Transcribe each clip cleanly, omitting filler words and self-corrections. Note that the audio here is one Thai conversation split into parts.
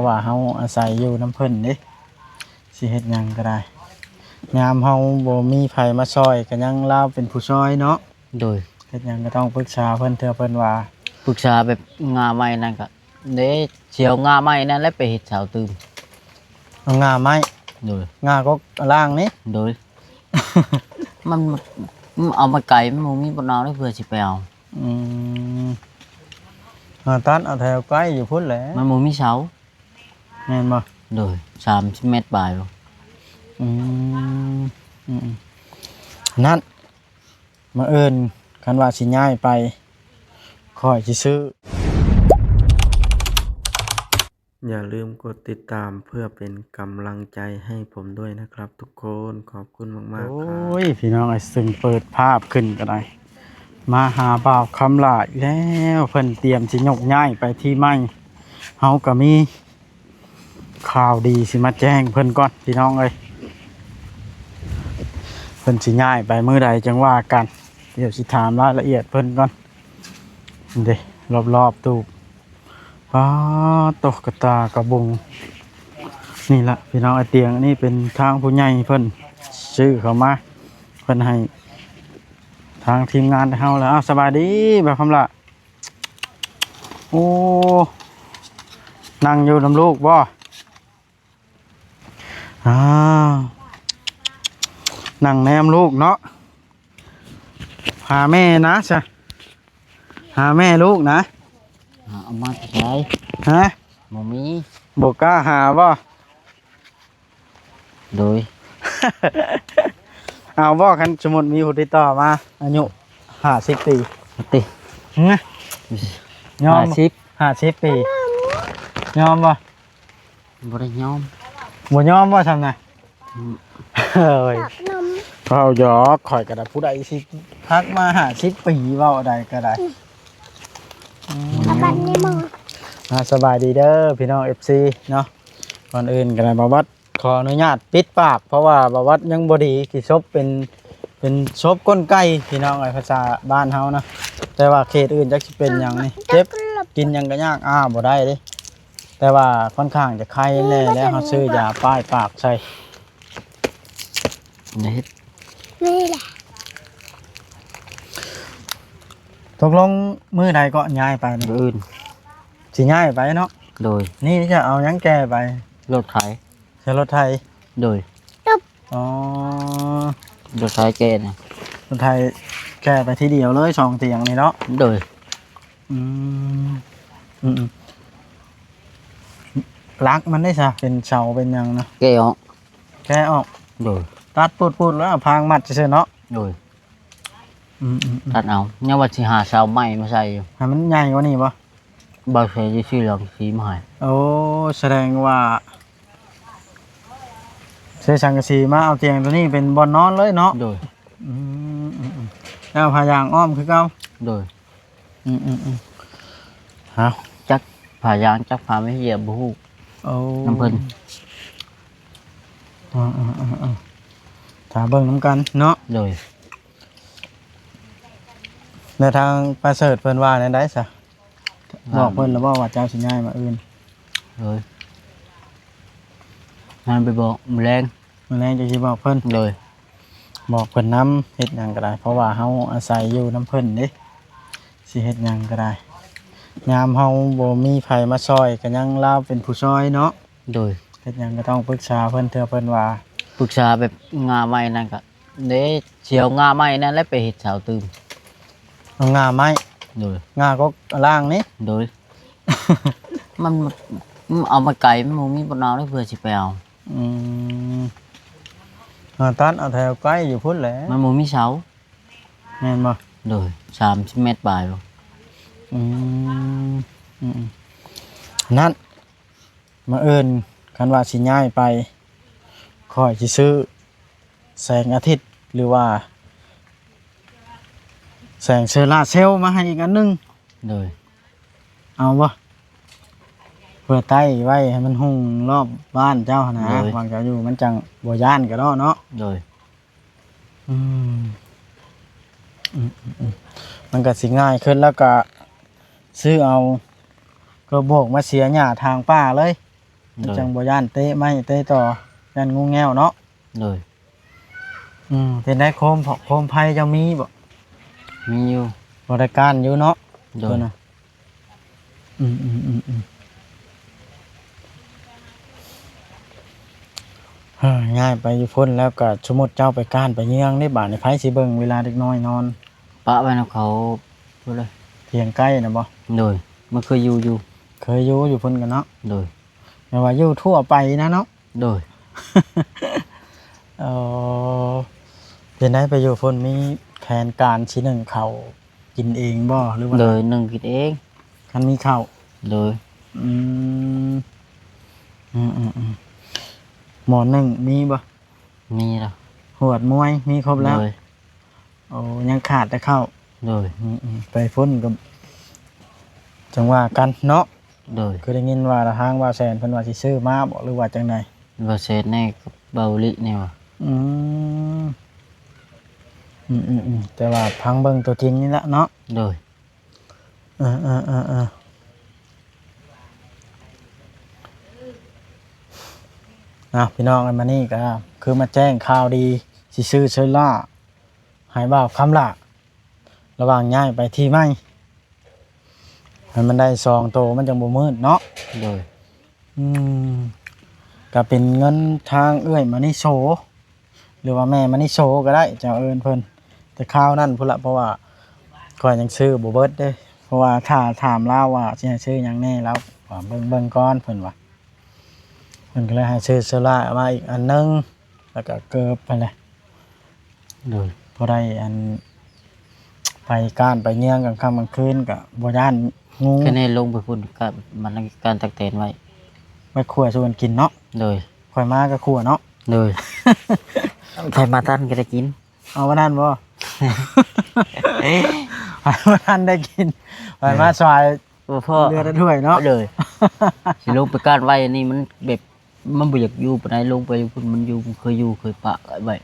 ว่าเฮาอาศัยอยู่น้ำเพิ่นเด้สิเฮ็ดหยังก็ได้ยามเฮาบ่มีไผมาช่วยก็ยังลาวเป็นผู้ช่วยเนาะโดยเฮ็ดหยังก็ต้องปรึกษาเพิ่นเทื่อเพิ่นว่าปรึกษาแบบงาไม้นั่นก็เด้เชียวงาไม้นั่นแล้วไปเฮ็ดเสาตื่มเอางาไม้โดยงาก็ล่างนี่ โดย มันเอามาไกลมันบ่มีบ่นาวได้เพื่อสิไปเอาอืมตัดเอาแถวใกล้อยู่พุ่นแหละมันบ่มีเสาแม่นบ่โดย30 เมตรปลายบ่อืมอืมนั่นมาเอิ้นคันว่าสิย้ายไปค่อยสิซื้ออย่าลืมกดติดตามเพื่อเป็นกำลังใจให้ผมด้วยนะครับทุกคนขอบคุณมากๆครับโอ้ยพี่น้องไอ้ซึ่งเปิดภาพขึ้นก็ได้มาหาบ่าวคำหลายแล้วเพิ่นเตรียมสิยกย้ายไปที่ใหม่เฮาก็มีข่าวดีสิมาแจ้งเพิ่นก่อนพี่น้องเอ้ยเพิ่นสิย้ายไปมื้อใดจังว่ากันเดี๋ยวสิถามรายละเอียดเพิ่นก่อนเด้รอบๆตู้ป้าตกกระตากระบุงนี่ละพี่น้องไอเตียงนี่เป็นทางผู้ใหญ่เพิ่นซื้อเข้ามาเพิ่นให้ทางทีมงานเฮาแล้วสบายดีแบบคำละโอ้นั่งอยู่นำลูกบ่นั่งแนมลูกเนาะหาแม่นะจ้ะหาแม่ลูกนะเอามาใช้ฮะบ่มีบ่กล้าหาบ่โดย เอาบ่คันสมมุติมีผู้ติดต่อมาอายุ50 ปีติฮะยอม50 ปียอมบ่บ่ได้ยอมบ่ยอมบ่ทำน่ะเอ้ยเว้าหยอกข่อยก็ได้ผู้ใดสิทักมา50 ปีเว้าใดก็ได้บันนี้มึงสบายดีเด้อพี่น้อง FC เนาะก่อนอื่นก็ได้บ่วัดขออนุญาตปิดปากเพราะว่าบ่วัดยังบ่ดีสิซบเป็นซบก้นไก่พี่น้องไอ้ภาษาบ้านเฮานะแต่ว่าเขตอื่นจักสิเป็นหยังนี่เจ็บกินหยังก็ยากบ่ได้เด้แต่ว่าค่อนข้างจะไข้แน่แล้วเฮาซื้อยาป้ายปากใส่นี่แหละตกลงมื้อใดก็ย้ายไปนี่อื่นสิย้ายไปเนาะโดยนี่จะเอาหยังแก้ไปรถไถใช้รถไทยโดยอ๋อรถไถแกน่ะรถไทยแก้ไปทีเดียวเลย2 เตียงนี่เนาะโดยอืมลักมันได้ซะเป็นเสาเป็นหยังนะแกออกแก้ออกโดยตัดปุดๆแล้วพางมัดซื่อๆเนาะโดยตัดเอาเนี่ยว่าสิหาเสาใหม่มาใส่อยู่ให้มันใหญ่กว่านี้บ่บ่ใส่ชื่อเหลืองสีมาให้โอ้แสดงว่าใช้สังกะสีมาเอาเตียงตัวนี้เป็นบ่อนนอนเลยเนาะโดยแล้วพายางอ้อมคือเก่าโดยฮะจักผ่ายางจักผ่าไม่เหยียบบ่ฮู้โอ้น้ำเพิ่นถาเบิ่งน้ำกันเนาะโดยในทางประเสริฐเพิ่นว่าในได้ซะบอกเพิ่นแล้วว่าเจ้าสิย้ายมาอื่นเลยงานไปบอกแรงมื้อแรงจะสิบอกเพิ่นเลยบอกเพิ่นนำเฮ็ดหยังก็ได้เพราะว่าเฮาอาศัยอยู่น้ำเพิ่นเด้สิเฮ็ดหยังก็ได้ยามเฮาบ่มีไผมาช่วยก็ยังลาวเป็นผู้ช่วยเนาะโดยเฮ็ดหยังก็ต้องปรึกษาเพิ่นเทื่อเพิ่นว่าปรึกษาแบบงาไม้นั่นก็เด้เชียวงาไม้นั่นแล้วไปเฮ็ดเสาตื่มเอางาไม้โดยงาก็ล่างนี่โดย มันเอามาไกลมันบ่มีบ่นาวได้เพื่อสิไปเอาตัดเอาแถวใกล้อยู่พุ่นแหละมันบ่มีเสาแม่นบ่โดย30 เมตรปลายบ่นั่นมาเอิ้นคันว่าสิย้ายไปค่อยสิซื้อแสงอาทิตย์หรือว่าแสงโซล่าร์เซลล์มาให้อีกอันนึงโดยเอาบ่เพื่อใต้ไว้ให้มันหุ่งรอบบ้านเจ้านะวางเจ้าอยู่มันจังบ่ย่านก็ได้เนาะโดยมันก็สิง่ายขึ้นแล้วก็ซื้อเอากระบอกมาเสียหญ้าทางป่าเลย จังบ่ย่านเตะไม้เตะต่อย่านงูแงวเนาะ โดย เป็นได้โคมไผเจ้ามีบ่ มีอยู่ บริการอยู่เนาะ โด เพิ่ ย นน่ะง่ายไปอยู่พุ่นแล้วก็สมมุติเจ้าไปก้านไปเยืองได้บาดในไผสิเบิ่งเวลาเด็กน้อยนอน ปะไว้นำเขาพูดเลย เถียงใกล้น่ะบ่ โดยมันเคยอยู่ เคยอยู่พุ่นกันเนาะ โดย แต่ว่าอยู่ทั่วไปนะเนาะ โดย เออเป็นได้ไปอยู่พุ่นมีแผนการชิ้นหนึ่งเขากินเองบ่หรือว่า โดยนึ่งกินเอง คันมีข้าว โดย อืมหมอหนึ่งมีบ่ มีแล้ว หวดมวยมีครบแล้ว โดย โอ้ยังขาดแต่ข้าว โดย ไปพุ่นกับจังว่ากันเนาะ โดย คือได้ยินว่าทางว่าแสนเพิ่นว่าสิซื้อมาบ่หรือว่าจังได ว่าเศษแน่กับเบาลินี่ว่ะ อืมแต่ว่าพังเบิ่งตัวจริงนี่ละเนาะ โดย พี่น้องกันมานี่ก็คือมาแจ้งข่าวดีสิซื้อเชล่าหายบ่าวคำละระหว่างย้ายไปที่ใหม่ให้มันได้ซองโตมันจังบ่มืดเนาะ โดย ก็เป็นเงินทางเอื้อยมานิโชหรือว่าแม่มานิโชก็ได้เจ้าเอิญเพิ่นแต่ข้าวนั่นพุ่นละเพราะว่าก่อนยังซื้อบ่เบิดเด้เพราะว่าถ้าถามเล่าว่าสิให้ซื้อหยังแน่แล้วว่าเบิ่งก่อนเพิ่นว่าเพิ่นก็เลยให้ซื้อเสื้อลามาอีกอันนึงแล้วก็เกิบไปเลย โดย พอได้อันไปก้านไปเงี้ยงกลางค่ำกลางคืนก็บ่ย่านงู แค่นี้ลงไปพุ่นก็มันการตักเตนไว้ ไปขั่วชวนกินเนาะ โดย ข่อยมาก็ขั่วเนาะ โดย ใครมาตั้นก็ได้กิน เอาว่านั่นบ่ ไปว่านั่นได้กินไปมาซอย พ่อ เรือได้ถ้วยเนาะ เลยสิลงไปการไว้นี่มันแบบมันบ่อยากอยู่ปานใดลงไปพุ่นมันอยู่เคยอยู่เคยปะไว้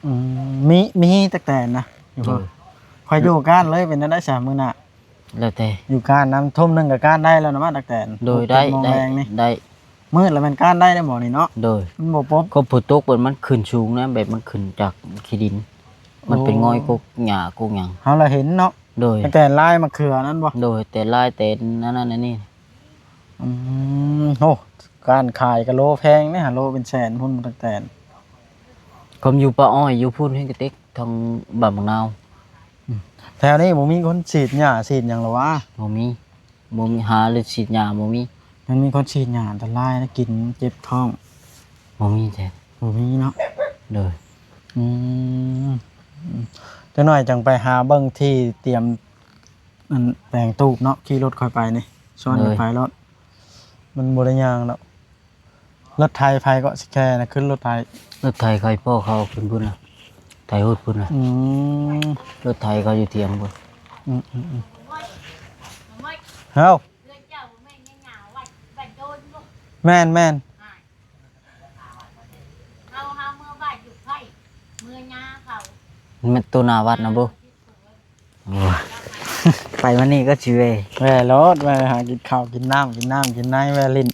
มีตักแต่นะอยู่ โด เพิ่นข่อยอยู่ก้านเลยเป็นได้3มื้อน่ะ แล้วแต่ อยู่ก้านน้ำท่มนึงกับก้านได้แล้วนะมาตักแต่น โดยได้ มอง ได้ แรงนี่ ได้ มืดแล้วมันก้านได้บ่นี่เนาะ โดย มันบ่ปบ ก็ผุตกเปิดมันขึ้นสูงนะแบบมันขึ้นจากขี้ดิน มันเป็นงอยกกหญ้ากกหยัง เฮาละเห็นเนาะ โดย ตักแต่นลายมะเขือนั่นบ่ โดยแต่ลายแต่นั่นนี่ โอ้การขายก็โลแพงเนี่ยโลเป็นแสนพุ่นตักแต่น ผมอยู่ป่าอ้อยอยู่พุ่นให้กระติกทางบ่ามะนาว แถวนี้บ่มีคนฉีดหญ้าฉีดหยังหรอวะ บ่มีหาหรือฉีดยาบ่มี มันมีคนฉีดหญ้าอันตรายนะกินเจ็บท้อง บ่มีแท้ บ่มีเนาะ โดย จังหน่อยจังไปหาเบิ่งที่เตรียมอันแปลงตูบเนาะขี่รถค่อยไปนี่ซ้อนกันไปรถมันบ่ได้ย่างแล้วรถไทยไผก็สิแค่นะขึ้นรถไทย รถไทยใครพ่อเขาขึ้นพุ่นน่ะไทยโหดพุ่นน่ะ ม รถไทยเขาอยู่เถียงพุ่น เฮ้าแม่น เฮาเมื่อบ่ายอยู่ไผเมื่อยาเขา มันตัวหน้าวัดนะบ่โอ้ย ไปวันนี้ก็สิเว้ย แว่รถแว่หากินข้าวกินน้ำกินน้ำแว่ลิ้น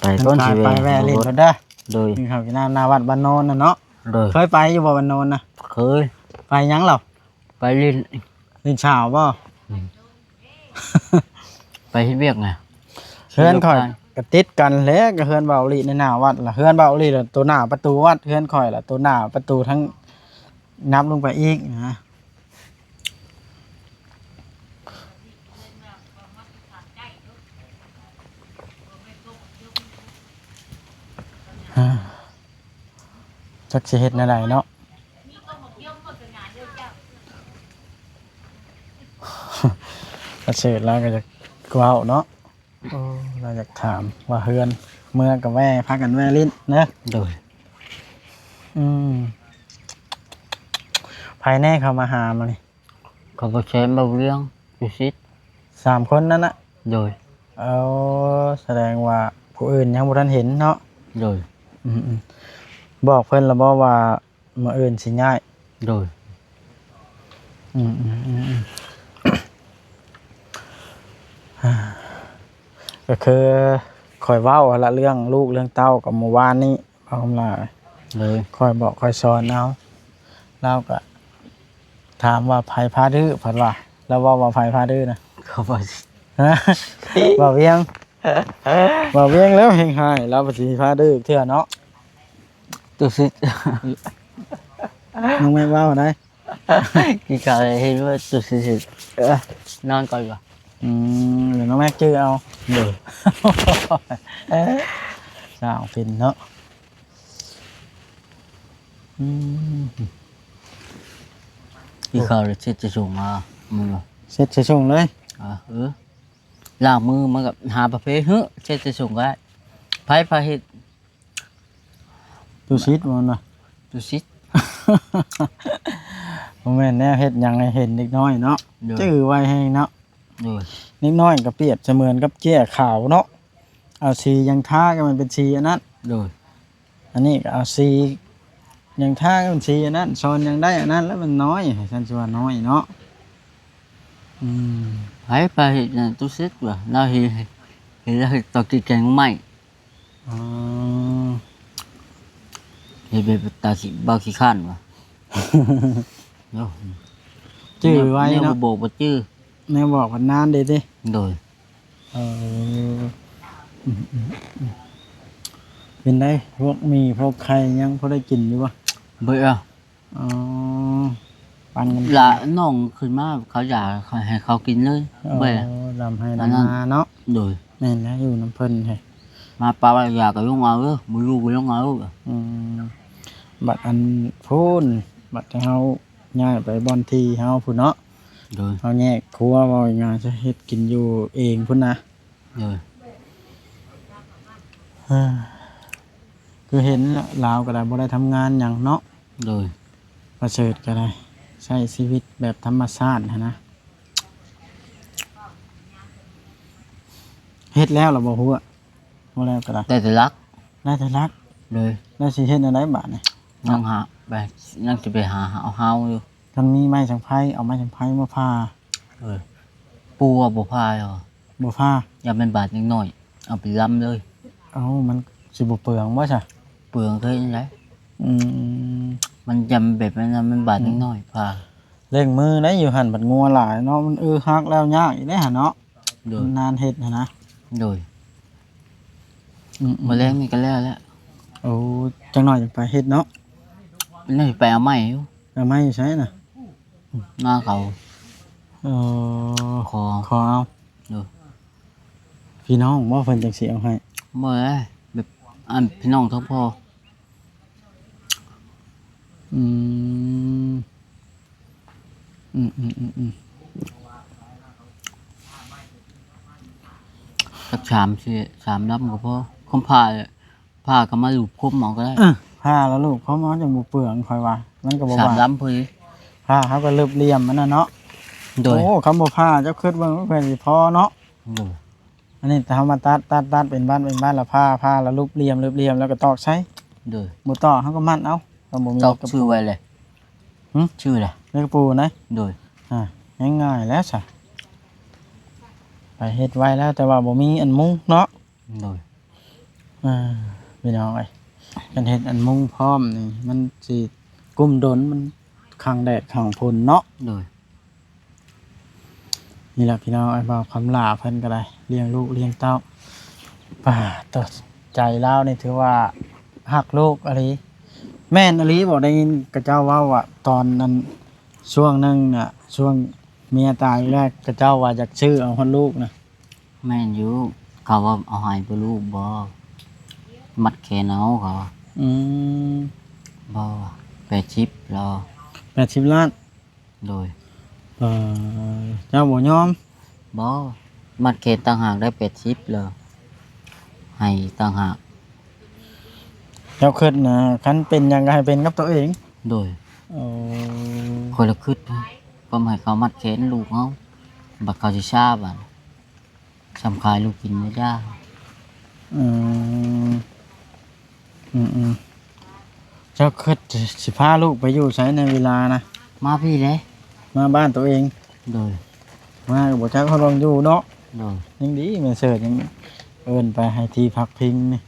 ไปต้นสิเว้ ไป ย แว่ลิ้นรถเด้อ โดย กินข้าวกินน้ำหน้าวัดบ้านโนนน่ะเนาะ โดย เคยไปอยู่บ่บ้านโนนน่ะ เคย ไปหยังเหรอ ไปเล่น ลิ้นชาวบ่ ไปเฮ็ดเวียกไง เฮือนข่อยก็ติดกันแหล้วก็เฮือนเบาอีหลีในหน้าวัดล่ะเฮือนเบาอีหลีล่ะตัวหน้าประตูวัดเฮือนข่อยล่ะตัวหน้าประตูทั้งนับลงไปอีกนะจักสิเฮ็ดแนวใดเนาะ กระเชิดแล้วก็จะกว้าวเนาะเราอยากถามว่าเฮือนเมื่อกับแว่พักกันแว่ลิ้นเนอะ โดย ภายในเขามาหามานี่ เขาบ่ใช้บ่เรื่องอยู่ซิด 3 คนนั่นนะ โดย เอาแสดงว่าผู้อื่นยังบ่ทันเห็นเนาะ โดย บอกเพิ่นแล้วบ่ว่ามื้ออื่นสิย้าย โดย ก็คือ คอยเว้าละเรื่องลูกเรื่องเต้ากับเมื่อวานนี้พอคำลา เลย คอยบอกคอยสอนเอาเราก็ถามว่าไผพาดื้อเพิ่นว่าแล้วว่าไผพาดื้อนะ เขาบอก ฮะบ่เวียงบ่เวียงแล้วเฮงหายเราบ่สิพาดื้อเทื่อเนาะ ตัวซิ น้องแม่เว้าได้ กี่กาเลยเห็นว่าตัวซินอนก่อนก่อน เดี๋ยวน้องแม่จื้อเอาเด้อสร้างเป็นเนาะอืม กี่กาเลยเช็ดจะส่งมามึงเหรอ เสร็จจะส่งเลย ล้างมือมากับหาประเภทเฮ้เช็ดจะส่งก็ได้ไพ่พาเห็ด ตูชิดมันว่ะ ตัวซิ บ่แม่นแนวเฮ็ดหยังให้เห็นเด็กน้อยเนาะจื้อไว้ให้เนาะ โดย เด็กน้อยก็เปรียบเสมือนกับแก้ขาวเนาะเอาสียังท่าก็มันเป็นสีอันนั้น โดย อันนี้ก็เอาสียังท่าก็เป็นสีอันนั้นซอนยังได้อันนั้นแล้วมันน้อยฉันสิว่าน้อยเนาะอืม ไพ่พาเห็ดน่ะตัวซิว่ะเราเห็นแล้วเห็ดตอกตีแกงไม่ อ๋อ เห็ดแบบตาขี้เบาขี้ข้านว่ะโย่ จื้อไว้ เนี่ย เนาะ โบกบ่จื้อ แม่บอกว่านานเด้ดิ โดย เออเป็นได้พวกมีพวกไข่ยังพอได้กินอยู่ปะ เบื่อ อ๋อปันกัน ละน้องขึ้นมาเขาอยากให้เขากินเลย อ๋อ เบื่อ ดำให้ อันนั้น ดำมาเนาะ โดย แม่นแล้วอยู่น้ำเพิ่นให้ มาปลาอยากกับลุงเอามือลูกไปลุงเอา อืมบัตรอันพูนบัตรให้เฮาย้ายไปบอนที่เฮาพุ่นเนาะ โดย เฮาแยกครัวว่าง่ายๆจะเฮ็ดกินอยู่เองพุ่นนะ โดย เอ้อคือเห็นแล้วลาวก็ได้บ่ได้ทำงานหยังเนาะ โดย ประเสริฐก็ได้ใช้ชีวิตแบบธรรมชาติหั้นนะเฮ็ดแล้วเราบ่ฮู้อะบ่แล้วก็ได้ แต่รัก ได้แต่รัก เลย แล้วสิเฮ็ดอันใดบาดนี่ นั่งหาไปนั่งจะไปหาเอาเฮาอยู่ คันมีไม้สังไผเอาไม้สังไผมาพา ปูอ่ะบ่พายอ่ะ บ่พา อย่าเป็นบาทนิดหน่อยเอาไปล้ำเลย เอ้ามันสิบ่เปลืองบ่ซะ เปลืองเคยยังไง อืม มันจำแบบนั้นมันบาทนิดหน่อยพา เร่งมือได้อยู่หั่นบัดงัวหลายเนาะมันฮักแล้วยากอีกได้หั่นเนาะ โดย มันนานเฮ็ดหั่นนะ โดย อืม มาแรงนี่ก็แล้วแล้ว โอ้จังหน่อยจังไปเฮ็ดเนาะ มันนี่ไปเอาไม้อยู่ เอาไม้ใช้น่ะ หน้าเขา เออ คอ ขอเอา โดย พี่น้องบ่เพิ่นจังสิเอาให้ เมื่อแบบอันพี่น้องทั้งพ่อ อืมอืมอืมอืมอืม สักสามลำก็พอคมพาเลยพาก็มาหลุบคมหมอก็ได้ ผ้าแล้วลูกเขามันจังบ่เปลืองค่อยว่า มันก็บ่ สาม ว่า ลำพอดี ผ้าเขาก็เรียบเรียมมันน่ะเนาะ โดย โอ้คำบ่ผ้าเจ้าคิดเบิ่งว่าเพิ่นสิพอเนาะ โดย อันนี้ถ้าเฮามาตัดเป็นบ้านแล้วผ้าแล้วรูปเรียมแล้วก็ตอกใช้ โดย บ่ตอกเฮาก็มัดเอาก็บ่มี ตอก กระ ชื่อไว้เลย หึ ชื่ออะไร ในกระปูนะ โดย ง่ายๆแล้วซะไปเฮ็ดไว้แล้วแต่ว่าบ่มีอันมุงเนาะ โดย พี่น้องเอ้ยกันเฮ็ดอันมุงพร้อมนี่มันสิกุ้มดนมันขังแดดขังฝนเนาะ โดย นี่แหละพี่น้องไอ้บ่าวคำลาเพิ่นก็ได้เลี้ยงลูกเลี้ยงเต้าป่าต่อใจเล่าวนี่ถือว่าหักลูกอะไรแม่นอะไรบอกได้ยินกระเจ้าเว่าว่าตอนนั้นช่วงหนึงน่ะช่วงเมียตายแรกกระเจ้าว่าอยากชื่อเอาคนลูกนะ แม่นอยู่เขาว่าเอาใหายไปลูกบ่มัดแขนเอาเขา อืม บ่ไปชิปรอ 80 ล้าน โดย เจ้าบ่ยอม บ่มัดแขนต่างหากได้ไปชิปเลยให้ต่างหาก เจ้าคิดนะคันเป็นหยังก็ให้เป็นกับตัวเอง โดย โอ้ คนละคืดก็ให้เขามัดแขนลูกเขาบัดเขาสิทราบอ่ะสำคายลูกกินไม่ได้ อืมอืมเจ้าคิดสิพาลูกไปอยู่ไสในเวลานะ มาพี่เลย มาบ้านตัวเอง โดย มาก็บ่จักเขาลองอยู่เนาะ โดย ยังดีแม่เสิร์ชยัง เอิ้นไปให้ที่พักพิงนี่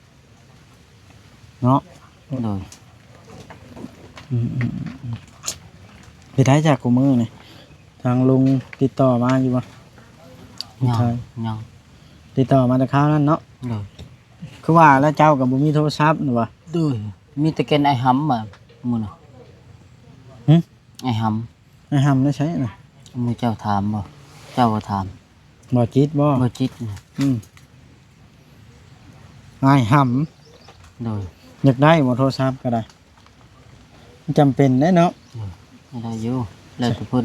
เนาะ โดย อืมไปได้จากกูมือนี่ทางลุงติดต่อมาอยู่บ่ ยัง ใช่ ยัง ติดต่อมาแต่คราวนั้นเนาะ โดย คือว่าแล้วเจ้ากับบ่มีโทรศัพท์หรือวะ โดยมีแต่เกณฑ์ไอ้หำอ่ะมื้อน่ะ หึ ไอ้ห ไอ้หำได้ใช้น่ะ ำมื้อเจ้าถามบ่เจ้าก็ถาม บ่จิตบ่ บ่จิตน่ะ ไอ้ห โดย ำอยากได้บ่โทรศัพท์ก็ได้มันจำเป็นได้เนาะ ไม่ได้อยู่แล้วแต่เพิ่น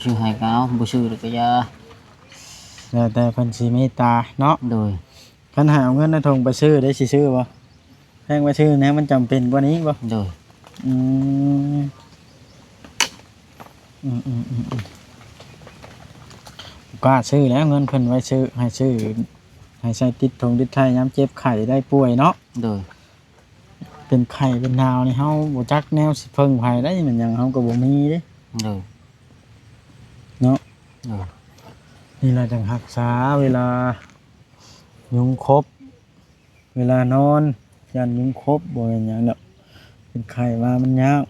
ชื่อให้ก็เอาบ่ชื่อแล้วก็อย่า แล้วแต่เพิ่นสิเมตตาเนาะ โดย คันหาเอาเงินในทงไปซื้อได้สิซื้อบ่แพงไปซื้อแหน่มันจำเป็นกว่านี้บ่ โดย อืมอืมอืมอืมอืมกล้าซื้อแล้วเงินเพิ่นไว้ซื้อให้ซื้อให้ใช้ติดทงติดไทยยามเจ็บไข้ได้ป่วยเนาะ โดย เป็นไข้เป็นหนาวนี่เฮาบ่จักแนวสิเพิ่งไผได้มันหยังเฮาก็บ่มีเด้ โดย เนาะ โดย นี่ล่ะจังรักษาเวลายุงครบเวลานอนยันยุงครบบ่เป็นหยังดอกเป็นไข้ว่ามันยาก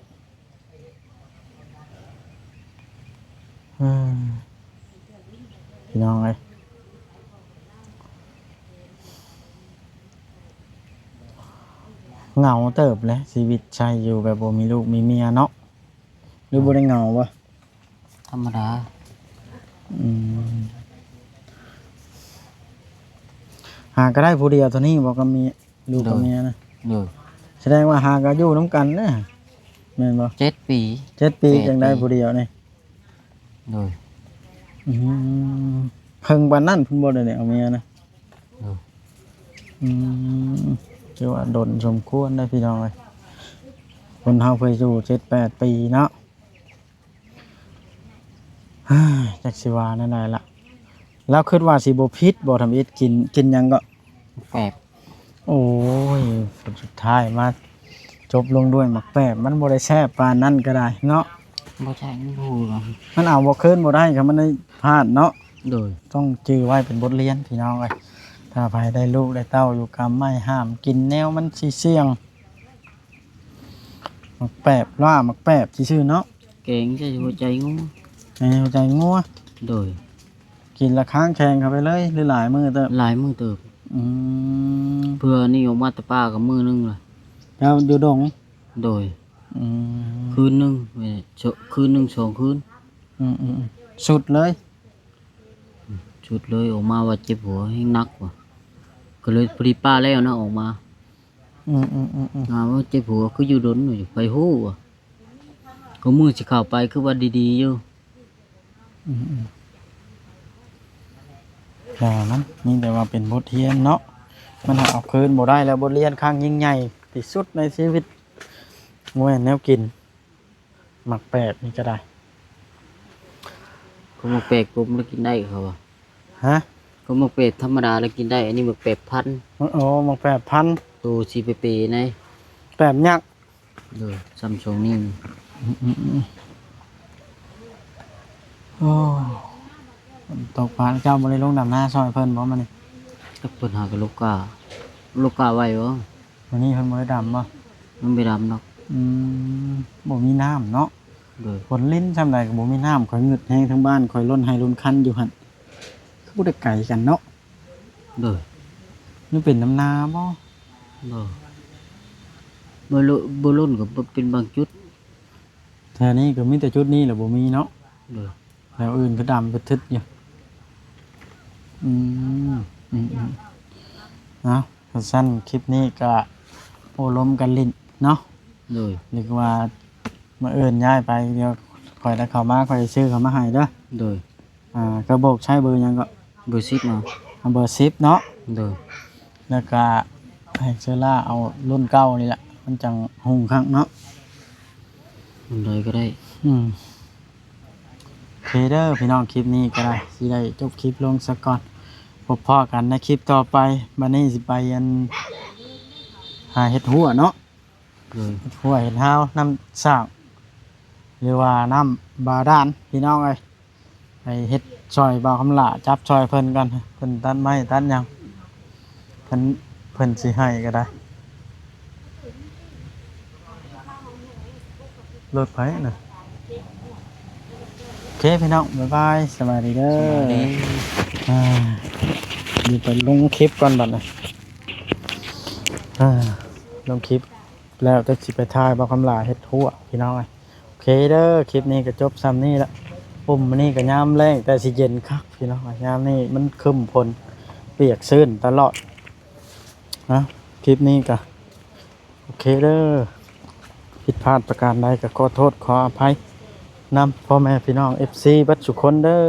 อืมพี่น้องเอ้ยเหงาเติบเลยชีวิตใช้อยู่แบบบ่มีลูกมีเมียเนาะหรือบ่ได้เหงาบ่ ธรรมดา อืมหาก็ได้ผู้เดียวเท่านี้บอกก็มีลูกกับเมียนะ โดย แสดงว่าหาก็อยู่น้ำกันนะแม่นบ่ 7 ปี 7 ปี 8 จังได้ ปี ผู้เดียวนี่ โดย อืมเพิ่งปานนั้นเพิ่นบ่ได้เอาเมียนะ โดย อืมคือว่าดนสมควรได้พี่น้องเอ้ยคนเฮาเคยอยู่7-8 ปีเนาะฮ่าจักสิว่าแนั่นใดล่ะแล้วคิดว่าสิบ่ผิดบ่ทำอิฐกินหยังก็ แปบ โอ้ยผลสุดท้ายมาจบลงด้วยหมักแปบมันบ่ได้แซ่บปานนั้นก็ได้เนาะ บ่ใช่มันรู้หรอก มันเอาบ่คืนบ่ได้ครับมันได้พลาดเนาะ โดย ต้องจื้อไว้เป็นบทเรียนพี่น้องเอ้ยถ้าใครได้ลูกได้เต้าอยู่กรรมไม่ห้ามกินแนวมันสิเสี่ยงหมักแปบล่าหมักแปบซื่อๆเนาะ เก่งจะหัวใจงู ให้หัวใจงัว โดย กินละค้างแข่งเข้าไปเลยหรือหลายมื้อเด้อ หลายมือเติบ อืม เพื่อนี่ออกมาแตะป้ากับมือนึงเลย เจ้าอยู่ดง โดย อืม คืนนึงเว้ยคืนนึง2 คืน อืมสุดเลย ชุดเลยออกมาว่าเจ็บหัวให้นักว่ะก็เลยพอดีป้าแล้วนะออกมา อืม มาว่าเจ็บหัวคืออยู่ดนอยู่ไปหู้ว่ะก็มือสิเข้าไปคือว่าดีๆอยู่ แต่มันนี่แต่ว่าเป็นบทเรียนเนาะมันหาเอาคืนบ่ได้แล้วบทเรียนครั้งยิ่งใหญ่ที่สุดในชีวิตมวยแนวกินหมักแปบนี่ก็ได้ ก็มาเป็ดกลมแล้วกินได้เขาว่ะ ฮะ ก็มาเป็ดธรรมดาแล้วกินได้ อันนี้มาเป็ดพันธุ์ โอ้หมักแปบพัน ตัวซีเปเปใน แปบยักษ์ เลยซัมซุงนี่ โอ้ตกปลาเจ้าบริลงดำหน้าซอยเพิ่นบ่มานี่ ก็เปิดหากับลูกกาไว้วะ วันนี้เพิ่นบ่ได้ดำบ่ มันไม่ดำเนาะ อืมบ่มีน้ำเนาะ เลย ฝนลิ้นซำใดก็บ่มีน้ำข่อยงึดแฮงทั้งบ้านข่อยล้นให้ล้นคันอยู่หั่นคือบ่ได้ไกลกันเนาะ เลย นี่เป็นน้ำนาบ่ เลยบรุ่นก็เป็นบางจุด แถวนี้ก็มีแต่จุดนี้แหละบ่มีเนาะ เลย แล้วอื่นก็ดำไปทึดอยู่อืมเนาะสั้นคลิปนี้ก็โอ้ล้มกันลิ้นเนาะ เลย เรียกว่ามาเอิ้นย้ายไปเดี๋ยวข่อยได้เข้ามาข่อยซื้อเขามาให้เด้อ เลย กระบอกใช้เบอร์หยังก็ เบอร์10มา เอาเบอร์10เนาะ เลย แล้วก็ให้เซอร่าเอารุ่นเก่านี่แหละมันจังหุงคักเนาะ มันเลยก็ได้ โอเคเด้อพี่น้องคลิปนี้ก็ได้สิได้จบคลิปลงซะก่อนพบพ่อกันในคลิปต่อไปบัดนี้สิไปอันหาเห็ดหัวเนาะ เลย เห็ดหัวเห็ดหาวน้ำสร้างหรือว่าน้ำบาดาลพี่น้องเอ้ยไปเฮ็ดซอยบ่าวคำหล่าจับซอยเพิ่นกันเพิ่นตัดไม้ตัดหยัง เพิ่นสิให้ก็ได้รถไผน่ะโอเคพี่น้องบ๊ายบายสวัสดีเด้อ สวัสดี อ่าดีไปลงคลิปก่อนบัดน่ะอ่าลงคลิปแล้วจะสิไปถ่ายบ่คำลาเฮ็ดทั่วพี่น้องโอเคเด้อคลิปนี้ก็จบซ้ำนี้ละปุ่มมื้อนี้ก็ยามแรงแต่สิเย็นคักพี่น้องยามนี้มันครึ้มฝนเปียกชื้นตลอดนะคลิปนี้ก็โอเคเด้อผิดพลาดประการใดก็ขอโทษขออภัยนำพ่อแม่พี่น้อง FC บัดสุคนเด้อ